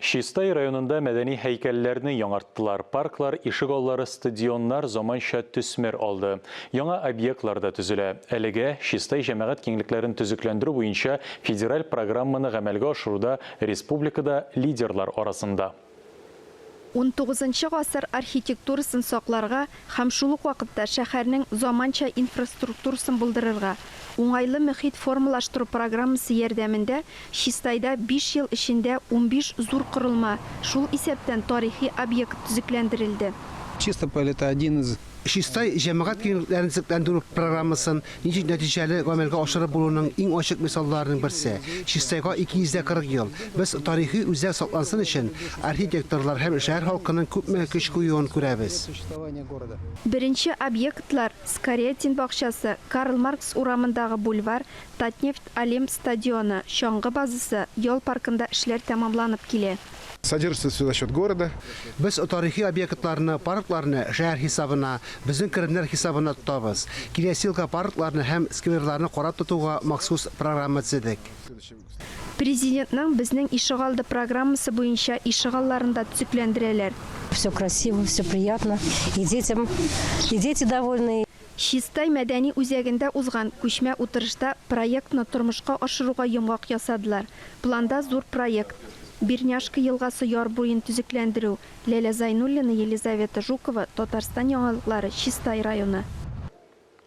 Шистай районында мәдәни һәйкәлләрне яңарттылар. Парклар, ишегаллары, стадионнар заманча төсмер алды. Яңа объектларда төзелә. Әлегә Шистай җәмәгать киңлекләрен төзекләндерү буенча федераль программаны гамәлгә ашыруда республикада лидерлар арасында. 19 гасыр архитектурасын сакларга һәм шул ук вакытта шәһәрнең заманча инфраструктурасын булдырырга уңайлы мөхит формалаштыру программасы ярдәмендә Шистайда 5 ел эчендә 15 зур корылма, шул исәптән тарихи объект төзекләндерелде. Чистополь это один из Шистай җәмәгать киңлекләрен төзекләндерү программасын ничек нәтиҗәле гамәлгә ашырып булуның иң ачык мисалларының берсе. Шистайга 240 ел. Без тарихи үзәк саклансын өчен архитекторлар һәм шәһәр халкының күпме көч куюын күрәбез. Беренче объектлар Скорятин бакчасы, Карл Маркс урамындагы бульвар, Татнефть Алем стадионы, чаңгы базасы, ял паркында эшләр тәмамланып килә. содержится все за счет города. Без тарихи объектларны, паркларны шәһәр хисабына, безнең керемнәр хисабына тотабыз. Киләсе елга паркларны һәм скверларны карап тотуга махсус программа төзедек. Президентның безнең ишегалды программасы буенча ишегалларында төзекләндерәләр. Все красиво, все приятно, и дети довольны. Шистай мәдәни үзәгендә узган күчмә утырышта проектны тормышка ашыруга йомгак ясадылар. Планда зур проект. Бирняшка елгасы яр буен төзекләндерү. Ләлә Зайнуллина, Елизавета Жукова, Татарстан яңалыклары, Шистай районы.